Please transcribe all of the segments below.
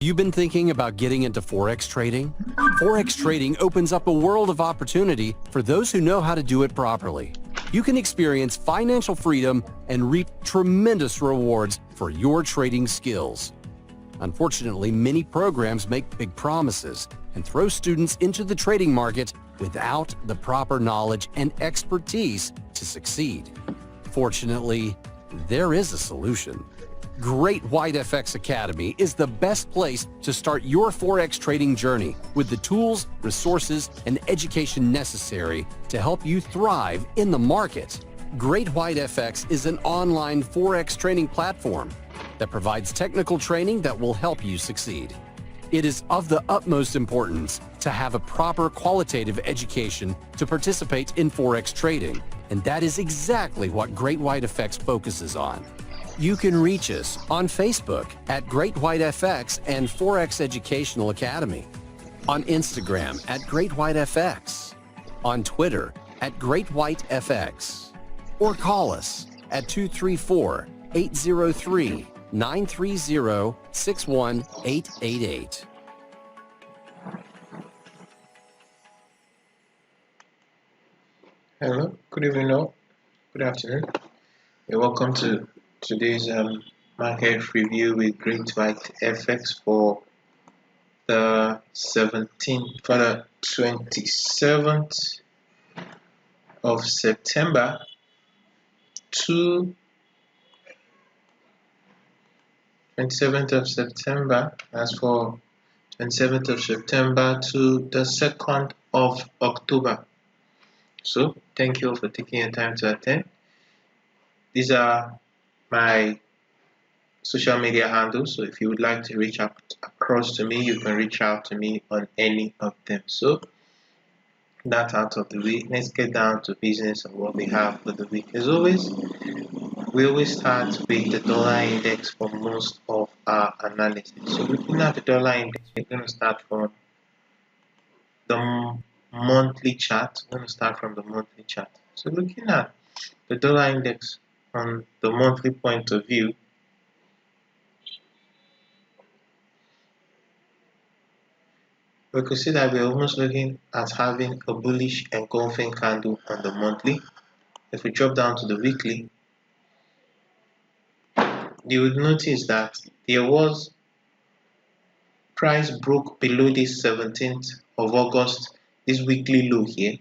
You've been thinking about getting into Forex trading? Forex trading opens up a world of opportunity for those who know how to do it properly. You can experience financial freedom and reap tremendous rewards for your trading skills. Unfortunately, many programs make big promises and throw students into the trading market without the proper knowledge and expertise to succeed. Fortunately, there is a solution. Great White FX Academy is the best place to start your Forex trading journey with the tools, resources, and education necessary to help you thrive in the market. Great White FX is an online Forex training platform that provides technical training that will help you succeed. It is of the utmost importance to have a proper qualitative education to participate in Forex trading, and that is exactly what Great White FX focuses on. You can reach us on Facebook at Great White FX and Forex Educational Academy, on Instagram at Great White FX, on Twitter at Great White FX, or call us at 234-803-930-61888. Hello, good evening all. Good afternoon. You're welcome to today's market review with Great White FX for the 27th of September to 27th of September. As for 27th of September to the 2nd of October. So thank you for taking your time to attend. These are my social media handles, so if you would like to reach out across to me, you can reach out to me on any of them. So that's out of the way. Let's get down to business and what we have for the week. As always, we always start with the dollar index for most of our analysis. So looking at the dollar index, we're going to start from the monthly chart. We're going to start from the monthly chart. So looking at the dollar index on the monthly point of view, we could see that we're almost looking at having a bullish engulfing candle on the monthly. If we drop down to the weekly, you would notice that there was price broke below this 17th of August, this weekly low here,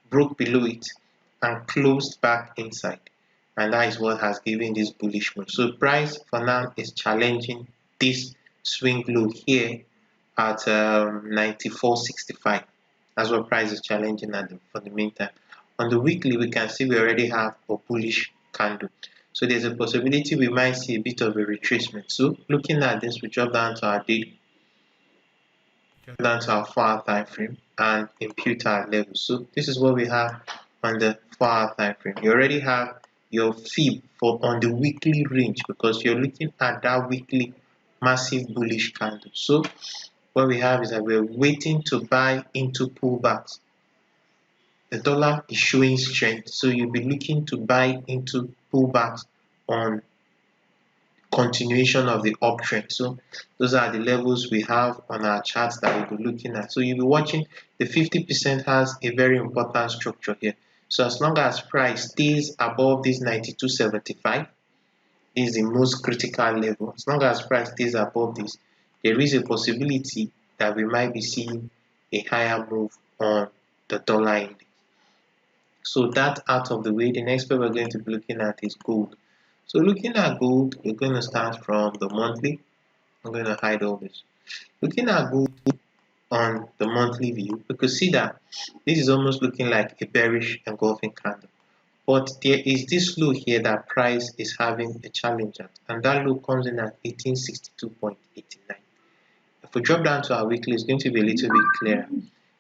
broke below it and closed back inside. And that is what has given this bullish move. So price for now is challenging this swing low here at 94.65. That's what price is challenging for the meantime. On the weekly, we can see we already have a bullish candle. So there's a possibility we might see a bit of a retracement. So looking at this, we drop down to our daily, drop down to our 4-hour time frame and impute our level. So this is what we have on the 4-hour time frame. You already have your fib for on the weekly range because you're looking at that weekly massive bullish candle. So what we have is that we're waiting to buy into pullbacks. The dollar is showing strength, so you'll be looking to buy into pullbacks on continuation of the uptrend. So those are the levels we have on our charts that we'll be looking at. So you'll be watching the 50% has a very important structure here. So as long as price stays above this 92.75, is the most critical level. As long as price stays above this, there is a possibility that we might be seeing a higher move on the dollar index. So that out of the way, the next pair we're going to be looking at is gold. So looking at gold, we're going to start from the monthly. I'm going to hide all this. Looking at gold on the monthly view, we could see that this is almost looking like a bearish engulfing candle. But there is this low here that price is having a challenge at, and that low comes in at 1862.89. If we drop down to our weekly, it's going to be a little bit clearer.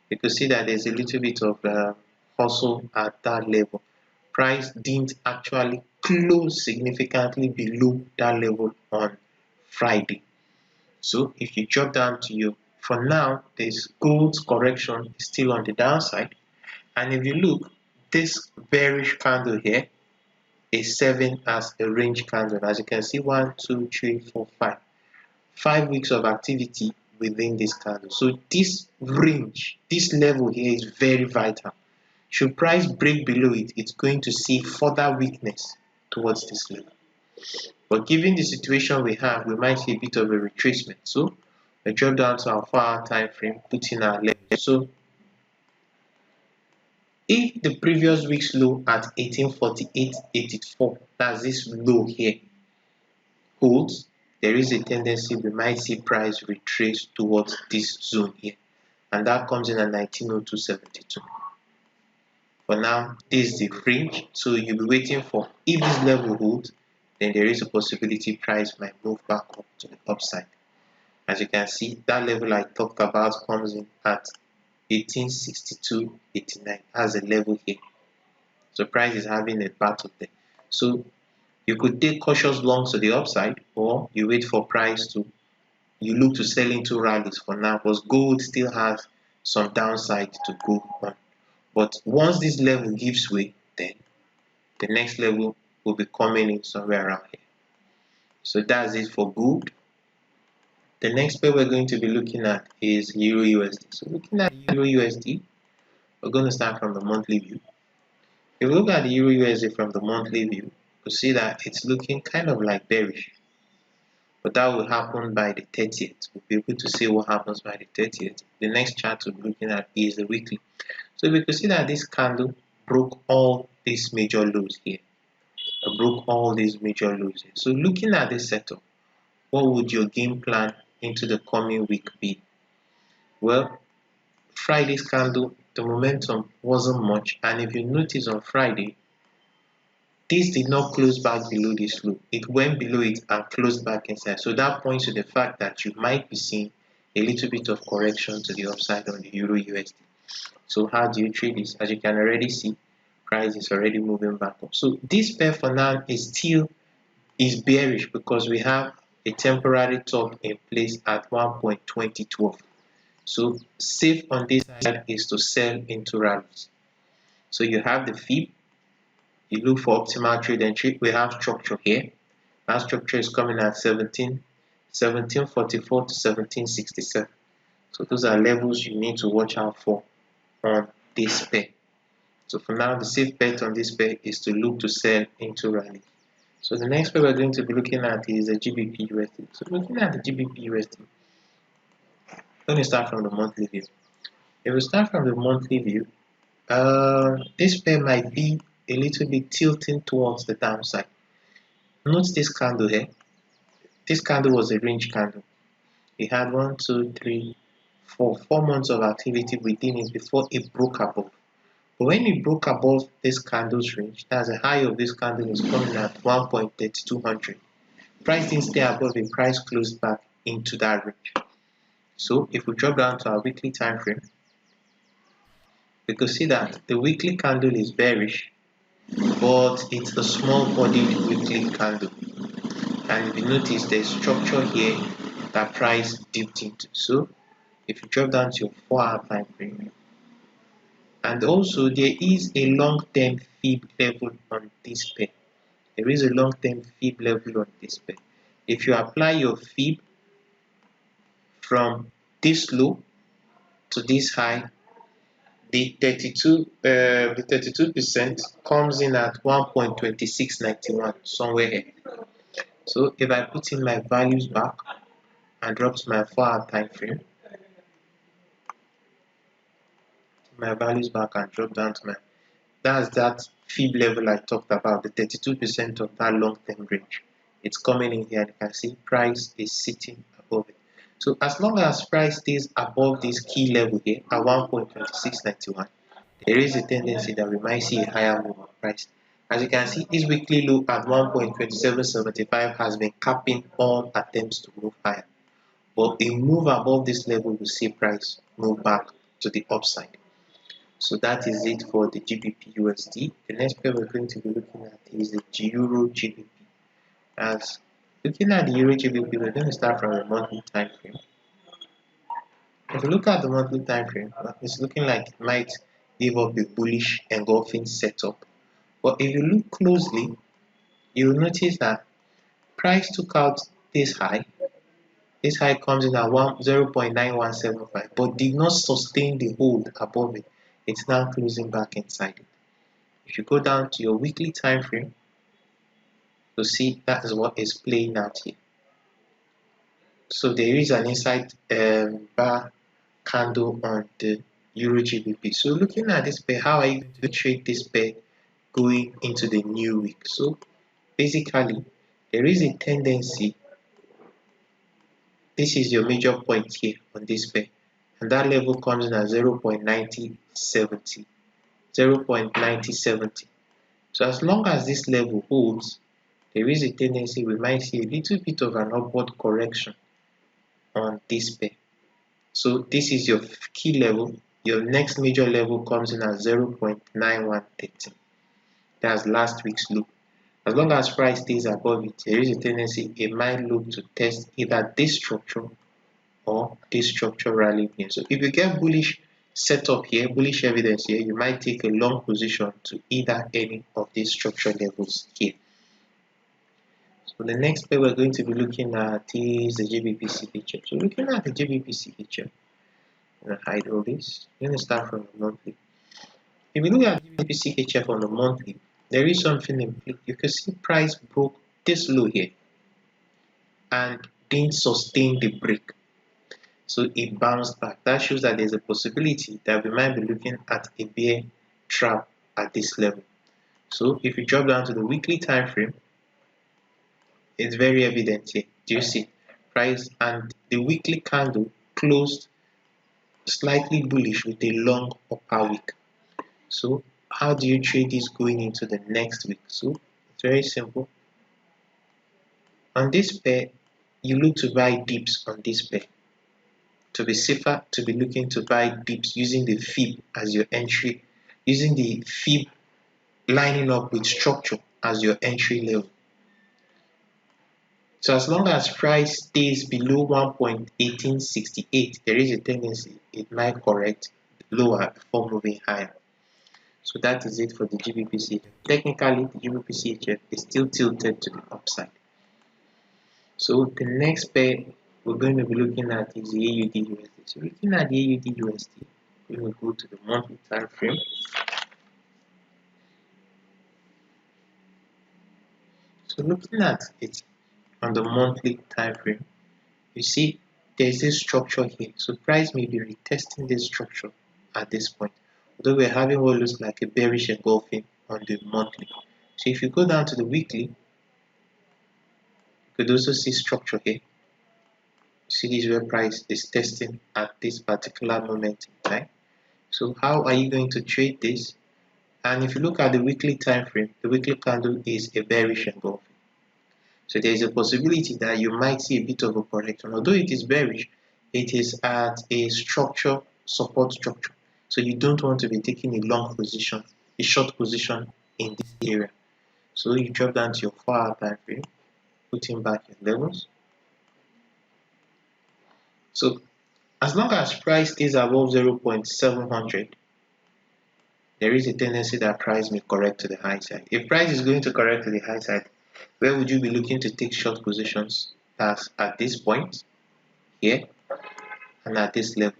You can see that there's a little bit of hustle at that level. Price didn't actually close significantly below that level on Friday. So if you drop down to you, for now, this gold's correction is still on the downside. And if you look, this bearish candle here is serving as a range candle. As you can see, 1, 2, 3, 4, 5. 5 weeks of activity within this candle. So this range, this level here is very vital. Should price break below it, it's going to see further weakness towards this level. But given the situation we have, we might see a bit of a retracement. So I drop down to our 4-hour time frame, put in our level. So if the previous week's low at 1848.84, that's this low here, holds, there is a tendency we might see price retrace towards this zone here, and that comes in at 1902.72. For now, this is the range, so you'll be waiting for, if this level holds, then there is a possibility price might move back up to the upside. As you can see, that level I talked about comes in at 1862.89 as a level here. So price is having a battle there. So you could take cautious longs to the upside, or you wait for price to, you look to sell into rallies for now, because gold still has some downside to go on. But once this level gives way, then the next level will be coming in somewhere around here. So that's it for gold. The next pair we're going to be looking at is EURUSD. So looking at EURUSD, we're going to start from the monthly view. If you look at the EURUSD from the monthly view, you'll see that it's looking kind of like bearish. But that will happen by the 30th. We'll be able to see what happens by the 30th. The next chart we'll be looking at is the weekly. So we can see that this candle broke all these major lows here. It broke all these major lows here. So looking at this setup, what would your game plan into the coming week be? Well, Friday's candle, the momentum wasn't much, and if you notice on Friday, this did not close back below this low. It went below it and closed back inside. So that points to the fact that you might be seeing a little bit of correction to the upside on the EURUSD. So how do you trade this? As you can already see, price is already moving back up. So this pair for now is bearish because we have a temporary top in place at 1.2012. So safe on this side is to sell into rallies. So you have the fib, you look for optimal trade entry. We have structure here. That structure is coming at 1744 to 1767. So those are levels you need to watch out for on this pair. So for now, the safe bet on this pair is to look to sell into rally. So the next pair we're going to be looking at is the GBPUSD. So looking at the GBPUSD, let me start from the monthly view. If we start from the monthly view, this pair might be a little bit tilting towards the downside. Note this candle here. This candle was a range candle. It had 4 months of activity within it before it broke above. But when it broke above this candle's range, that's the high of this candle is coming at 1.3200. Price didn't stay above it, price closed back into that range. So if we drop down to our weekly time frame, we could see that the weekly candle is bearish, but it's a small bodied weekly candle. And if you notice, there's structure here that price dipped into. So if you drop down to your 4-hour time frame, and also there is a long-term fib level on this pair. There is a long-term fib level on this pair. If you apply your fib from this low to this high, the 32% comes in at 1.2691, somewhere here. So if I put in my values back and drop to my 4-hour time frame, my values back and drop down to that's that fib level I talked about, the 32% of that long-term range. It's coming in here, and you can see price is sitting above it. So as long as price stays above this key level here at 1.2691, there is a tendency that we might see a higher move on price. As you can see, this weekly low at 1.2775 has been capping all attempts to move higher. But a move above this level will see price move back to the upside. So that is it for the GBPUSD. The next pair we're going to be looking at is the EURGBP. As looking at the EURGBP, we're going to start from the monthly time frame. If you look at the monthly time frame, it's looking like it might give up a bullish engulfing setup. But if you look closely, you will notice that price took out this high This high comes in at 0.9175, but did not sustain the hold above it. It's now closing back inside it. If you go down to your weekly time frame, you'll see that is what is playing out here. So there is an inside bar candle on the EURGBP. So looking at this pair, how are you going to trade this pair going into the new week? So basically, there is a tendency. This is your major point here on this pair, and that level comes in at 0.9070. 0.9070. So as long as this level holds, there is a tendency we might see a little bit of an upward correction on this pair. So this is your key level. Your next major level comes in at 0.9113. That's last week's low. As long as price stays above it, there is a tendency it might look to test either this structure or this structure rally here. So if you get bullish setup here, bullish evidence here, you might take a long position to either any of these structure levels here. So the next pair we're going to be looking at is the GBPCHF. So looking at the GBPCHF, I'm going to hide all this. I'm going to start from the monthly. If you look at GBPCHF on the monthly, there is something in play. You can see price broke this low here and didn't sustain the break. So it bounced back. That shows that there's a possibility that we might be looking at a bear trap at this level. So if you drop down to the weekly time frame, it's very evident here. Do you see? Price and the weekly candle closed slightly bullish with a long upper wick. So how do you trade this going into the next week? So it's very simple. On this pair, you look to buy dips on this pair. To be safer, to be looking to buy dips using the fib as your entry, using the fib lining up with structure as your entry level. So as long as price stays below 1.1868, there is a tendency it might correct lower before moving higher. So that is it for the GBPCHF. Technically, the GBPCHF is still tilted to the upside. So the next pair we're going to be looking at is the AUDUSD. So looking at the AUDUSD, we're going to go to the monthly time frame. So looking at it on the monthly time frame, you see there's this structure here. So price may be retesting this structure at this point, although we're having what looks like a bearish engulfing on the monthly. So if you go down to the weekly, you could also see structure here. You see this is where price is testing at this particular moment in time. So how are you going to trade this? And if you look at the weekly time frame, the weekly candle is a bearish engulfing. So there is a possibility that you might see a bit of a correction. Although it is bearish, it is at a structure, support structure. So you don't want to be taking a long position, a short position in this area. So you drop down to your 4-hour time frame, putting back your levels. So as long as price stays above 0.700, there is a tendency that price may correct to the high side. If price is going to correct to the high side, where would you be looking to take short positions? That's at this point here and at this level.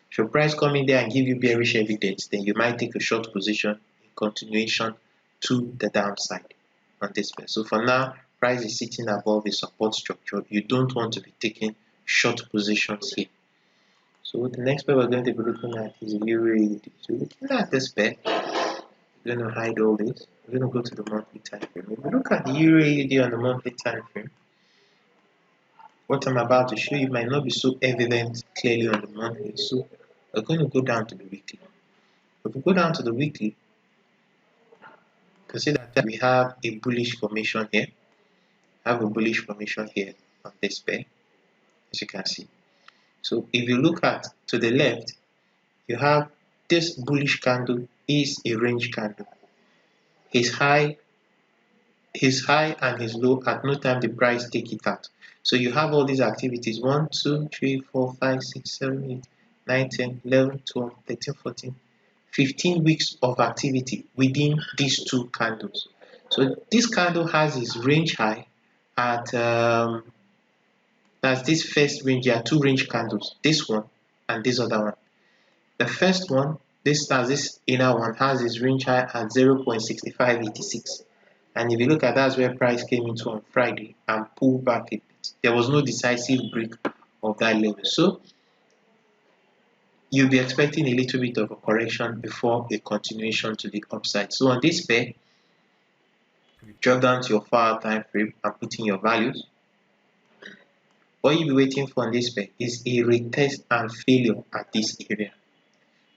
Should price come in there and give you bearish evidence, then you might take a short position in continuation to the downside on this pair. So for now, price is sitting above a support structure. You don't want to be taking short positions here. So the next pair we're going to be looking at is EURUSD. So looking at this pair, we're going to hide all this. We're going to go to the monthly time frame. If we look at the EURUSD on the monthly time frame, what I'm about to show you might not be so evident clearly on the monthly. So we're going to go down to the weekly. If we go down to the weekly, you can see that we have a bullish formation here. Have a bullish formation here on this pair, as you can see. So if you look at to the left, you have this bullish candle is a range candle. His high and his low, at no time the price take it out. So you have all these activities 1, 2, 3, 4, 5, 6, 7, 8, 9, 10, 11, 12, 13, 14, 15 weeks of activity within these two candles. So this candle has its range high at That's this first range. There are two range candles, this one and this other one. The first one, this inner one, has its range high at 0.6586. And if you look at that's where price came into on Friday and pulled back a bit. There was no decisive break of that level. So you'll be expecting a little bit of a correction before a continuation to the upside. So on this pair, drop down to your 4-hour time frame and put in your values. What you'll be waiting for on this pair is a retest and failure at this area.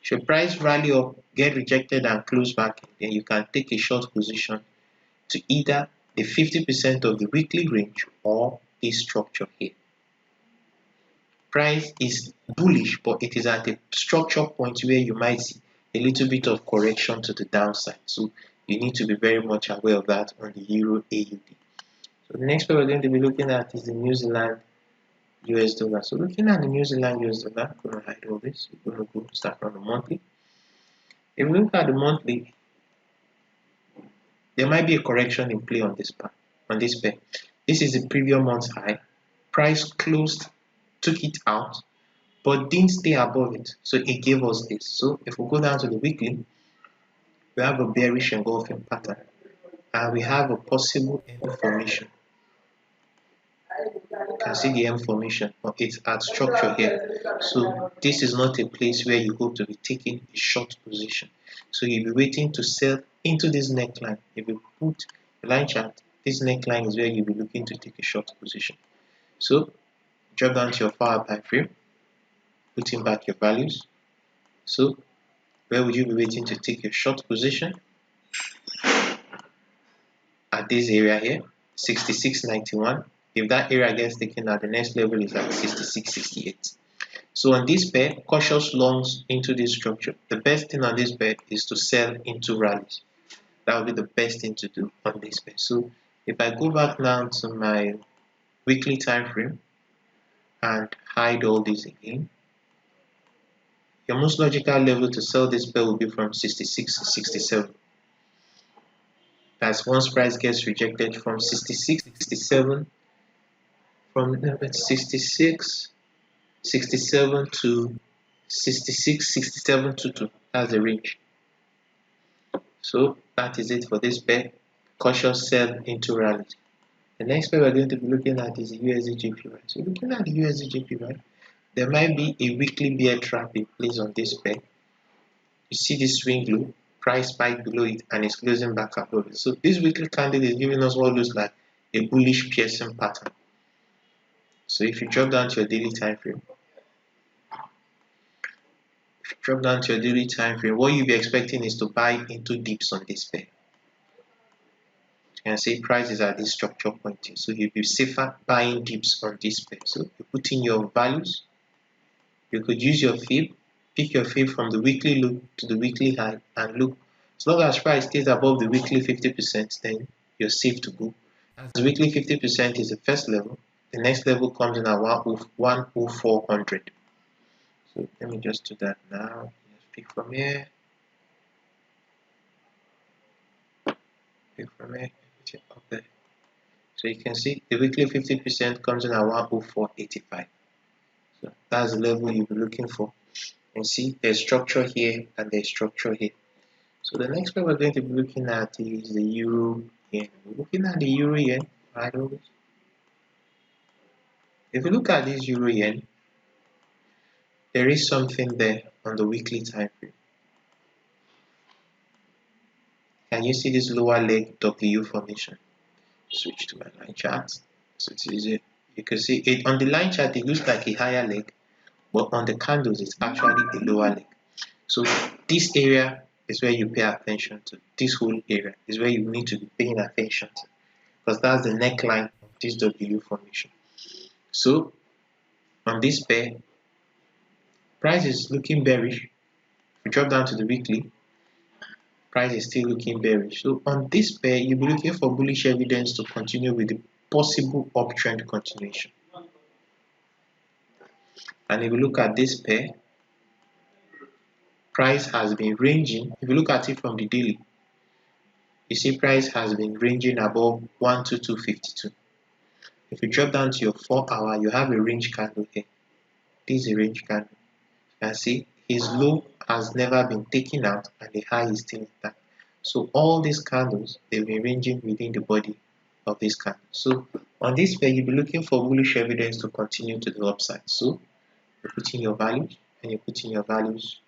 Should price rally up, get rejected and close back, then you can take a short position to either the 50% of the weekly range or this structure here. Price is bullish, but it is at a structure point where you might see a little bit of correction to the downside. So you need to be very much aware of that on the Euro AUD. So the next pair we're going to be looking at is the New Zealand US dollar. So looking at the New Zealand US dollar, I'm going to hide all this. We're going to go start on the monthly. If we look at the monthly, there might be a correction in play on this pair. This is the previous month's high. Price closed, took it out, but didn't stay above it. So it gave us this. So if we go down to the weekly, we have a bearish engulfing pattern, and we have a possible M formation. You can see the M formation, but it's at structure here. So this is not a place where you hope to be taking a short position. So you'll be waiting to sell into this neckline. If you put a line chart, this neckline is where you'll be looking to take a short position. So drop down to your 4-hour time frame, put in back your values. So where would you be waiting to take your short position? At this area here, 66.91. If that area gets taken out, the next level is at 66.68. So on this pair, cautious longs into this structure. The best thing on this pair is to sell into rallies. That would be the best thing to do on this pair. So if I go back now to my weekly time frame and hide all these again, your most logical level to sell this pair will be from 66 to 67. That's once price gets rejected from 66, 67, from 66, 67 to 66, 67 to 2. That's the range. So that is it for this pair. Cautious sell into rallies. The next pair we're going to be looking at is the USDJPY. So looking at the USDJPY, there might be a weekly bear trap in place on this pair. You see this swing low, price spike below it, and it's closing back above it. So this weekly candle is giving us what looks like a bullish piercing pattern. So if you drop down to your daily time frame, what you'll be expecting is to buy into dips on this pair. You can see price is at this structure point here. So you'll be safer buying dips on this pair. So you put in your values. You could use your fib, pick your fib from the weekly low to the weekly high, and look. As long as price stays above the weekly 50%, then you're safe to go. As the weekly 50% is the first level, the next level comes in at 10400. So let me just do that now. Just pick from here. Okay. So you can see the weekly 50% comes in at 104.85. So that's the level you'll be looking for. And see there's structure here and there's structure here. So the next one we're going to be looking at is the Euro Yen. We're looking at the Euro Yen, right? If you look at this Euro Yen, there is something there on the weekly time frame. Can you see this lower leg W formation? Switch to my line chart. So it's easy. You can see it on the line chart, it looks like a higher leg, but on the candles, it's actually a lower leg. So this area is where you pay attention to. This whole area is where you need to be paying attention to, because that's the neckline of this W formation. So on this pair, price is looking bearish. If you drop down to the weekly, price is still looking bearish. So on this pair, you'll be looking for bullish evidence to continue with the possible uptrend continuation. And if you look at this pair, price has been ranging. If you look at it from the daily, you see price has been ranging above 122.52. If you drop down to your 4-hour, you have a range candle here. This is a range candle. You can see his low has never been taken out and the high is still intact. So all these candles, they've been ranging within the body of this candle. So on this pair, you'll be looking for bullish evidence to continue to the upside. So you put in your values and you put in your values.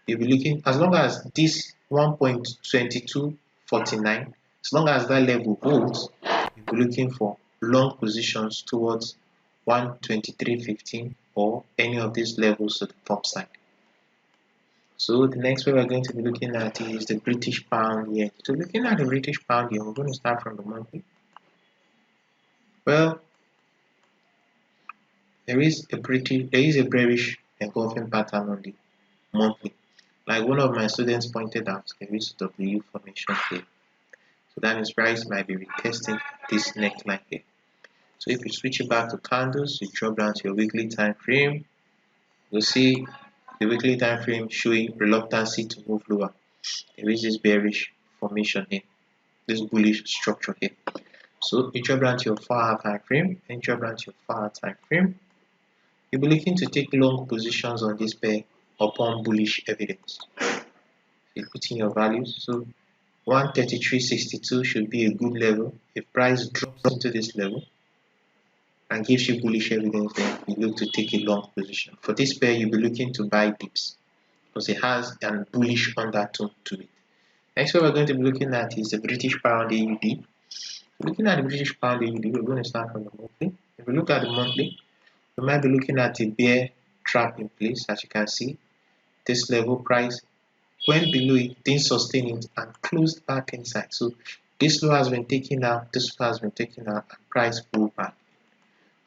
You'll be looking, as long as this 1.2249, as long as that level holds, you'll be looking for long positions towards 123.15 or any of these levels to the top side. So the next way we're going to be looking at is the British pound yen. So looking at the British pound yen, we're going to start from the monthly. Well, there is a bearish engulfing pattern on the monthly. Like one of my students pointed out, there is a W formation here. So that means price might be retesting this neckline here. So if you switch it back to candles, you drop down to your weekly time frame, you'll see the weekly time frame showing reluctancy to move lower. There is this bearish formation here, this bullish structure here. So you drop down to your 4-hour time frame and drop down to your 4-hour time frame. You'll be looking to take long positions on this pair upon bullish evidence. So you put in your values. So 133.62 should be a good level. If price drops into this level and gives you bullish evidence, then you look to take a long position. For this pair, you'll be looking to buy dips because it has a bullish undertone to it. Next one we're going to be looking at is the British pound AUD. Looking at the British pound AUD, we're going to start from the monthly. If we look at the monthly, we might be looking at a bear trap in place. As you can see, this level price went below it, didn't sustain it, and closed back inside. So this low has been taken out, this low has been taken out, and price pulled back.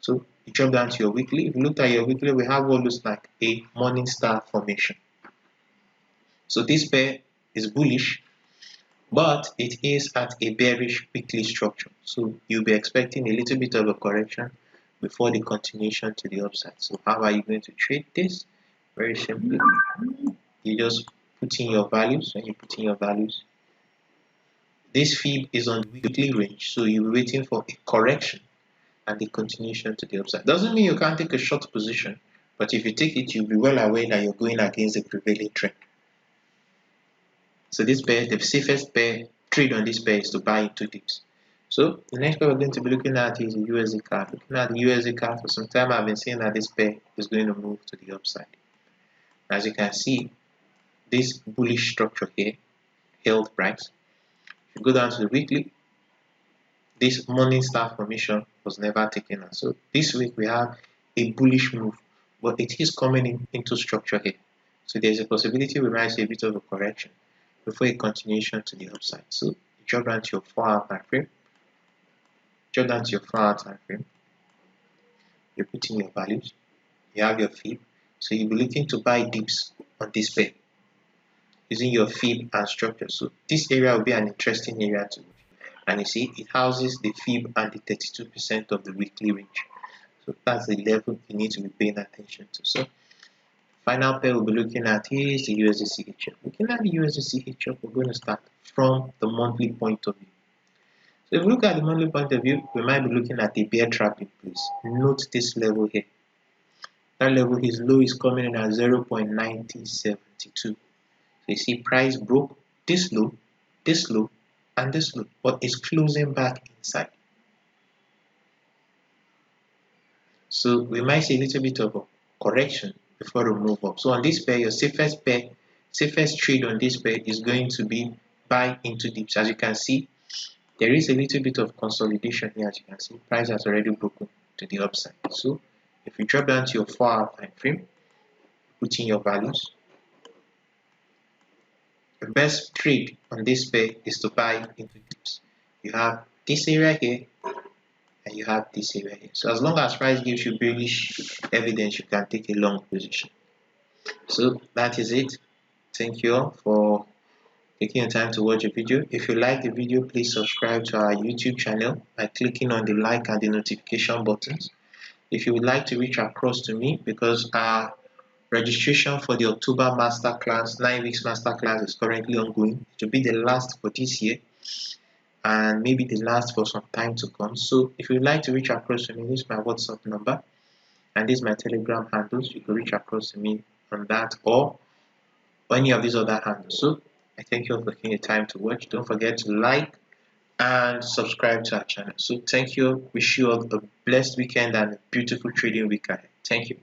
So you drop down to your weekly. If you look at your weekly, we have what looks like a morning star formation. So this pair is bullish, but it is at a bearish weekly structure. So you'll be expecting a little bit of a correction before the continuation to the upside. So how are you going to trade this? Very simply, you just put in your values. When you put in your values, this fib is on the weekly range, so you'll be waiting for a correction and the continuation to the upside. Doesn't mean you can't take a short position, but if you take it, you'll be well aware that you're going against the prevailing trend. So this pair, the safest pair trade on this pair is to buy into dips. So the next pair we're going to be looking at is the USDCAD. Looking at the USDCAD, for some time I've been saying that this pair is going to move to the upside. As you can see, this bullish structure here held price. If you go down to the weekly, this morning star formation was never taken out. So this week we have a bullish move, but it is coming into structure here. So there's a possibility we might see a bit of a correction before a continuation to the upside. So you drop down to your 4-hour time frame. Drop down to your 4-hour time frame. You put in your values. You have your fib. So you'll be looking to buy dips on this pair using your fib and structure. So this area will be an interesting area to watch. And you see, it houses the fib and the 32% of the weekly range. So that's the level you need to be paying attention to. So final pair we'll be looking at is the USDCHF. Looking at the USDCHF, we're going to start from the monthly point of view. So if we look at the monthly point of view, we might be looking at a bear trap in place. Note this level here. That level, his low is coming in at 0.9072. So you see price broke this low, and this low, but it's closing back inside. So we might see a little bit of a correction before we move up. So on this pair, your safest trade on this pair is going to be buy into dips. As you can see, there is a little bit of consolidation here. As you can see, price has already broken to the upside. So if you drop down to your 4-hour time frame, put in your values. The best trade on this pair is to buy into dips. You have this area here and you have this area here. So as long as price gives you bearish evidence, you can take a long position. So that is it. Thank you all for taking your time to watch the video. If you like the video, please subscribe to our YouTube channel by clicking on the like and the notification buttons. If you would like to reach across to me, because our registration for the October masterclass, 9 weeks masterclass, is currently ongoing. It will be the last for this year. and maybe they last for some time to come. So if you'd like to reach across to me, this is my WhatsApp number and this is my Telegram handles. You can reach across to me on that or any of these other handles. So I thank you all for taking the time to watch. Don't forget to like and subscribe to our channel. So thank you. Wish you all a blessed weekend and a beautiful trading week ahead. Thank you.